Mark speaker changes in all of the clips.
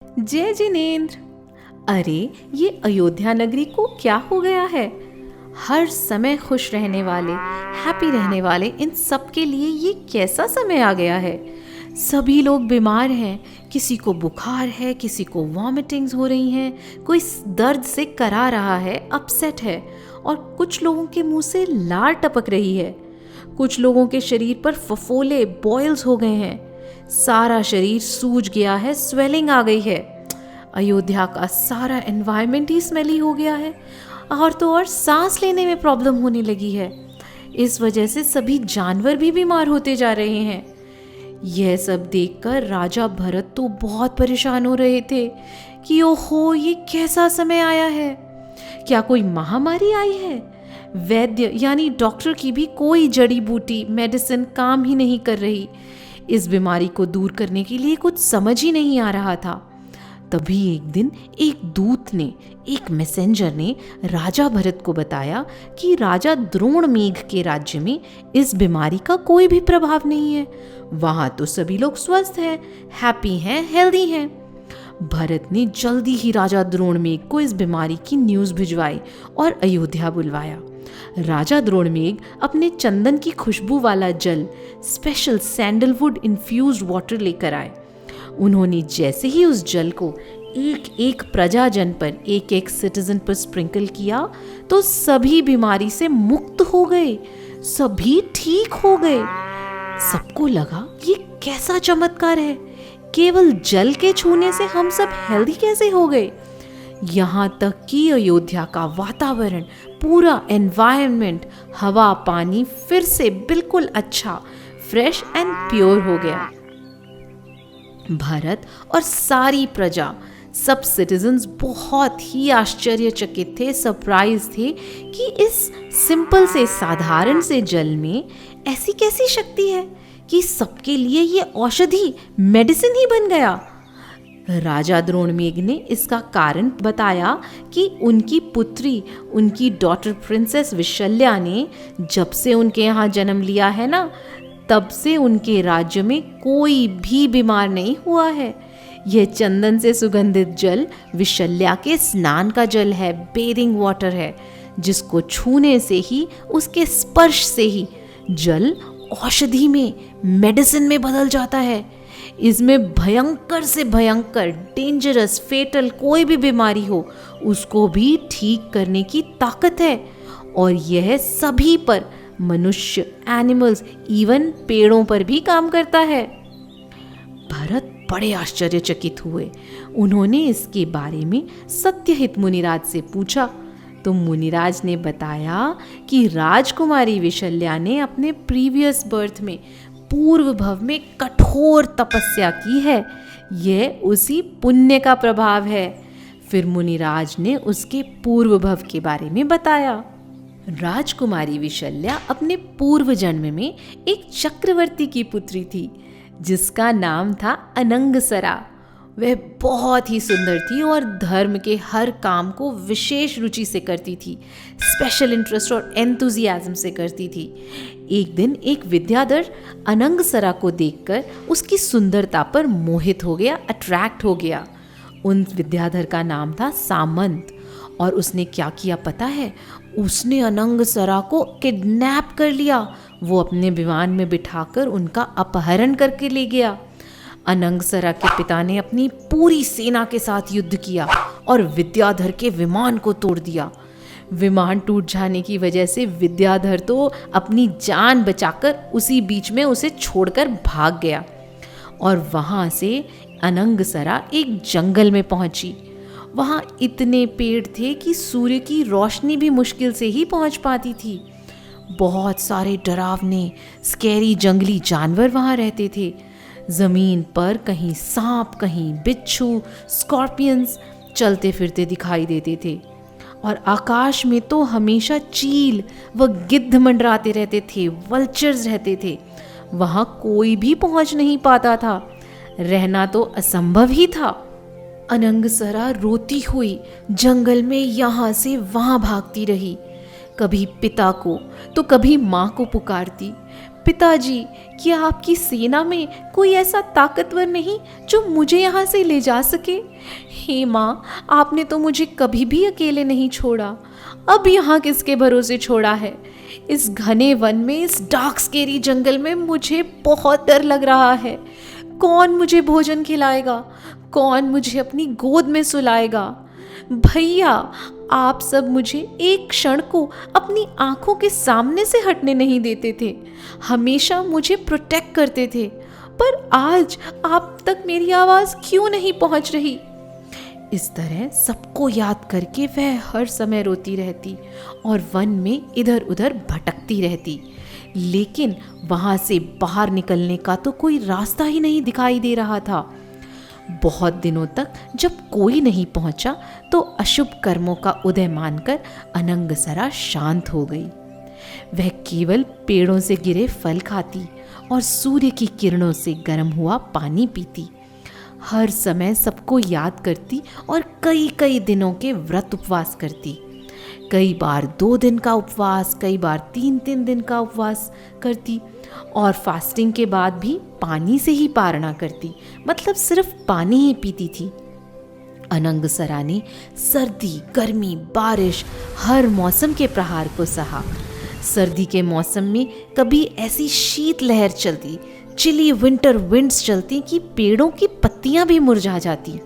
Speaker 1: जय जिनेंद्र। अरे ये अयोध्या नगरी को क्या हो गया है? हर समय खुश रहने वाले, हैप्पी रहने वाले इन सब के लिए ये कैसा समय आ गया है? सभी लोग बीमार हैं, किसी को बुखार है, किसी को वॉमिटिंग्स हो रही हैं, कोई दर्द से करा रहा है, अपसेट है, और कुछ लोगों के मुंह से लार टपक रही है। कुछ लोगों के शरीर पर फफोले, बॉयल्स हो गए हैं, सारा शरीर सूज गया है, स्वेलिंग आ गई है। अयोध्या का सारा एनवायरनमेंट ही स्मेली हो गया है, और तो और सांस लेने में प्रॉब्लम होने लगी है। इस वजह से सभी जानवर भी बीमार होते जा रहे हैं। यह सब देखकर राजा भरत तो बहुत परेशान हो रहे थे कि ओहो, ये कैसा समय आया है? क्या कोई महामारी आई है? वैद्य यानी डॉक्टर की भी कोई जड़ी बूटी मेडिसिन काम ही नहीं कर रही। इस बीमारी को दूर करने के लिए कुछ समझ ही नहीं आ रहा था। तभी एक दिन एक दूत ने, एक मैसेंजर ने राजा भरत को बताया कि राजा द्रोणमेघ के राज्य में इस बीमारी का कोई भी प्रभाव नहीं है। वहां तो सभी लोग स्वस्थ हैं, हैप्पी हैं, हेल्दी हैं। भरत ने जल्दी ही राजा द्रोणमेघ को इस बीमारी की न्यूज़ भिजवाई और अयोध्या बुलवाया। राजा द्रोणमेघ अपने चंदन की खुशबू वाला जल, स्पेशल सैंडलवुड इन्फ्यूज्ड वाटर लेकर आए। उन्होंने जैसे ही उस जल को एक एक प्रजाजन पर, एक एक सिटीजन पर स्प्रिंकल किया तो सभी बीमारी से मुक्त हो गए, सभी ठीक हो गए। सबको लगा ये कैसा चमत्कार है, केवल जल के छूने से हम सब हेल्दी कैसे हो गए। यहाँ तक कि अयोध्या का वातावरण, पूरा एनवायरनमेंट, हवा, पानी फिर से बिल्कुल अच्छा, फ्रेश एंड प्योर हो गया। भारत और सारी प्रजा, सब सिटीजन्स बहुत ही आश्चर्यचकित थे, सरप्राइज थे कि इस सिंपल से, साधारण से जल में ऐसी कैसी शक्ति है कि सबके लिए ये औषधि, मेडिसिन ही बन गया। राजा द्रोणमेघ ने इसका कारण बताया कि उनकी पुत्री, उनकी डॉटर प्रिंसेस विशल्या ने जब से उनके यहाँ जन्म लिया है ना, तब से उनके राज्य में कोई भी बीमार नहीं हुआ है। यह चंदन से सुगंधित जल विशल्या के स्नान का जल है, बेदिंग वाटर है, जिसको छूने से ही, उसके स्पर्श से ही जल औषधि में, मेडिसिन में बदल जाता है। इसमें भयंकर से भयंकर, डेंजरस, फेटल कोई भी बीमारी हो, उसको भी ठीक करने की ताकत है। और यह सभी पर, मनुष्य, एनिमल्स, इवन पेड़ों पर भी काम करता है। भरत बड़े आश्चर्यचकित हुए। उन्होंने इसके बारे में सत्यहित मुनिराज से पूछा तो मुनिराज ने बताया कि राजकुमारी विशल्या ने अपने प्रीवियस बर्थ में, पूर्व भव में कठोर तपस्या की है। यह उसी पुण्य का प्रभाव है। फिर मुनिराज ने उसके पूर्व भव के बारे में बताया। राजकुमारी विशल्या अपने पूर्व जन्म में एक चक्रवर्ती की पुत्री थी, जिसका नाम था अनंगसरा। वह बहुत ही सुंदर थी और धर्म के हर काम को विशेष रुचि से करती थी, स्पेशल इंटरेस्ट और एंथुजियाज्म से करती थी। एक दिन एक विद्याधर अनंगसरा को देखकर उसकी सुंदरता पर मोहित हो गया, अट्रैक्ट हो गया। उन विद्याधर का नाम था सामंत। और उसने क्या किया पता है? उसने अनंगसरा को किडनैप कर लिया। वो अपने विमान में बिठाकर उनका अपहरण करके ले गया। अनंगसरा के पिता ने अपनी पूरी सेना के साथ युद्ध किया और विद्याधर के विमान को तोड़ दिया। विमान टूट जाने की वजह से विद्याधर तो अपनी जान बचाकर उसी बीच में उसे छोड़कर भाग गया। और वहाँ से अनंगसरा एक जंगल में पहुंची। वहाँ इतने पेड़ थे कि सूर्य की रोशनी भी मुश्किल से ही पहुंच पाती थी। बहुत सारे डरावने, स्कैरी जंगली जानवर वहाँ रहते थे। जमीन पर कहीं सांप, कहीं बिच्छू, स्कॉर्पियंस चलते फिरते दिखाई देते थे। और आकाश में तो हमेशा चील व गिद्ध मंडराते रहते थे, वल्चर्स रहते थे। वहाँ कोई भी पहुँच नहीं पाता था, रहना तो असंभव ही था। अनंगसरा रोती हुई जंगल में यहाँ से वहाँ भागती रही। कभी पिता को तो कभी माँ को पुकारती, पिताजी, क्या आपकी सेना में कोई ऐसा ताकतवर नहीं जो मुझे यहाँ से ले जा सके? हे माँ, आपने तो मुझे कभी भी अकेले नहीं छोड़ा, अब यहाँ किसके भरोसे छोड़ा है? इस घने वन में, इस डार्क स्केरी जंगल में मुझे बहुत डर लग रहा है। कौन मुझे भोजन खिलाएगा? कौन मुझे अपनी गोद में सुलाएगा? भैया, आप सब मुझे एक क्षण को अपनी आंखों के सामने से हटने नहीं देते थे, हमेशा मुझे प्रोटेक्ट करते थे, पर आज आप तक मेरी आवाज़ क्यों नहीं पहुंच रही? इस तरह सबको याद करके वह हर समय रोती रहती और वन में इधर उधर भटकती रहती, लेकिन वहाँ से बाहर निकलने का तो कोई रास्ता ही नहीं दिखाई दे रहा था। बहुत दिनों तक जब कोई नहीं पहुंचा तो अशुभ कर्मों का उदय मानकर अनंगसरा शांत हो गई। वह केवल पेड़ों से गिरे फल खाती और सूर्य की किरणों से गर्म हुआ पानी पीती, हर समय सबको याद करती और कई कई दिनों के व्रत उपवास करती। कई बार 2 दिन का उपवास, कई बार 3-3 दिन का उपवास करती और फास्टिंग के बाद भी पानी से ही पारणा करती, मतलब सिर्फ पानी ही पीती थी। अनंगसरा ने सर्दी, गर्मी, बारिश, हर मौसम के प्रहार को सहा। सर्दी के मौसम में कभी ऐसी शीत लहर चलती, चिली विंटर विंड्स चलती कि पेड़ों की पत्तियां भी मुरझा जाती,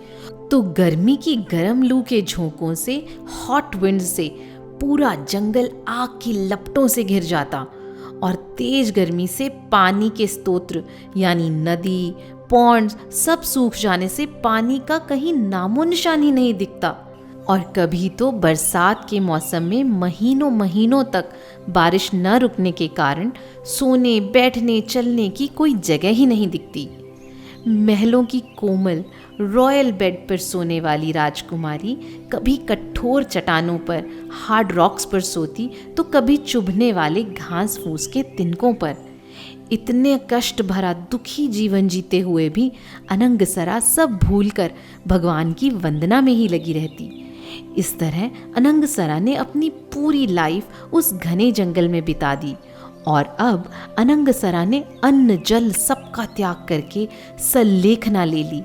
Speaker 1: तो गर्मी की गर्म लू के झोंकों से, हॉट विंड से पूरा जंगल आग की लपटों से घिर जाता और तेज गर्मी से पानी के स्तोत्र यानी नदी, पॉन्ड्स सब सूख जाने से पानी का कहीं नामो निशान ही नहीं दिखता। और कभी तो बरसात के मौसम में महीनों महीनों तक बारिश न रुकने के कारण सोने, बैठने, चलने की कोई जगह ही नहीं दिखती। महलों की कोमल रॉयल बेड पर सोने वाली राजकुमारी कभी कठोर चट्टानों पर, हार्ड रॉक्स पर सोती तो कभी चुभने वाले घास फूस के तिनकों पर। इतने कष्ट भरा दुखी जीवन जीते हुए भी अनंगसरा सब भूलकर भगवान की वंदना में ही लगी रहती। इस तरह अनंगसरा ने अपनी पूरी लाइफ उस घने जंगल में बिता दी और अब अनंगसरा ने अन्न जल सबका त्याग करके सल्लेखना ले ली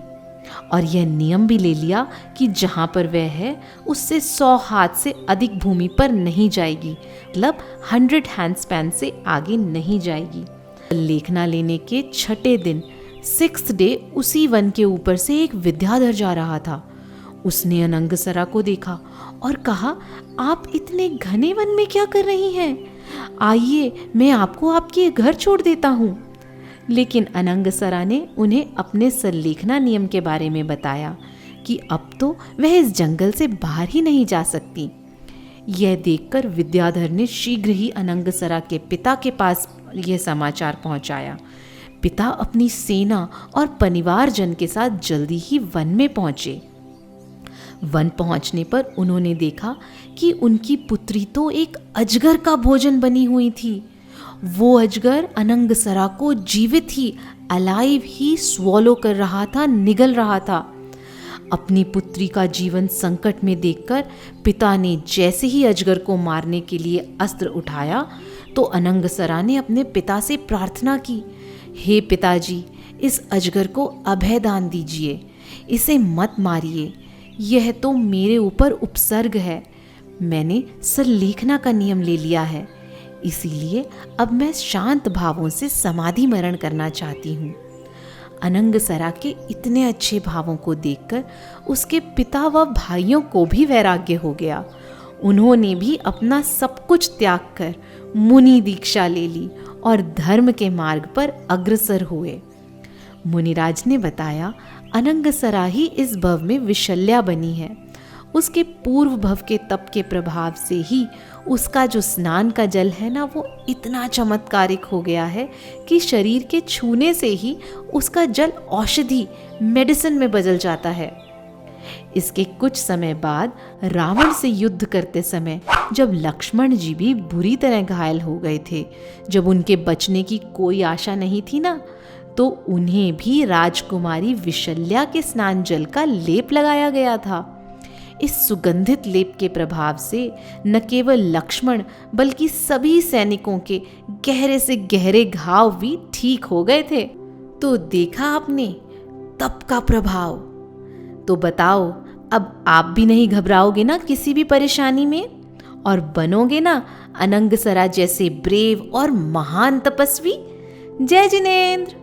Speaker 1: और यह नियम भी ले लिया कि जहाँ पर वह है उससे 100 हाथ से अधिक भूमि पर नहीं जाएगी, मतलब 100 हैंड स्पैन से आगे नहीं जाएगी। सल्लेखना लेने के 6ठे दिन 6th डे उसी वन के ऊपर से एक विद्याधर जा रहा था। उसने अनंगसरा को देखा और कहा, आप इतने घने वन में क्या कर रही हैं? आइए, मैं आपको आपके घर छोड़ देता हूँ। लेकिन अनंगसरा ने उन्हें अपने सल्लेखना नियम के बारे में बताया कि अब तो वह इस जंगल से बाहर ही नहीं जा सकती। यह देखकर विद्याधर ने शीघ्र ही अनंगसरा के पिता के पास यह समाचार पहुंचाया। पिता अपनी सेना और परिवारजन के साथ जल्दी ही वन में पहुंचे। वन पहुंचने पर उन्होंने देखा कि उनकी पुत्री तो एक अजगर का भोजन बनी हुई थी। वो अजगर अनंगसरा को जीवित ही, अलाइव ही स्वॉलो कर रहा था, निगल रहा था। अपनी पुत्री का जीवन संकट में देखकर पिता ने जैसे ही अजगर को मारने के लिए अस्त्र उठाया तो अनंगसरा ने अपने पिता से प्रार्थना की, हे पिताजी, इस अजगर को अभय दान दीजिए, इसे मत मारिए, यह तो मेरे ऊपर उपसर्ग है। मैंने सल्लेखना का नियम ले लिया है, इसीलिए अब मैं शांत भावों से समाधि मरण करना चाहती हूँ। अनंगसरा के इतने अच्छे भावों को देखकर उसके पिता व भाइयों को भी वैराग्य हो गया। उन्होंने भी अपना सब कुछ त्याग कर मुनि दीक्षा ले ली और धर्म के मार्ग पर अग्रसर हुए। मुनिराज ने बताया, अनंगसरा ही इस भव में विशल्या बनी है। उसके पूर्व भव के तप के प्रभाव से ही उसका जो स्नान का जल है ना, वो इतना चमत्कारिक हो गया है कि शरीर के छूने से ही उसका जल औषधि, मेडिसिन में बदल जाता है। इसके कुछ समय बाद रावण से युद्ध करते समय जब लक्ष्मण जी भी बुरी तरह घायल हो गए थे, जब उनके बचने की कोई आशा नहीं थी ना, तो उन्हें भी राजकुमारी विशल्या के स्नान जल का लेप लगाया गया था। इस सुगंधित लेप के प्रभाव से न केवल लक्ष्मण बल्कि सभी सैनिकों के गहरे से गहरे घाव भी ठीक हो गए थे। तो देखा आपने तप का प्रभाव। तो बताओ, अब आप भी नहीं घबराओगे ना किसी भी परेशानी में, और बनोगे ना अनंगसरा जैसे ब्रेव और महान तपस्वी। जय जिनेंद्र।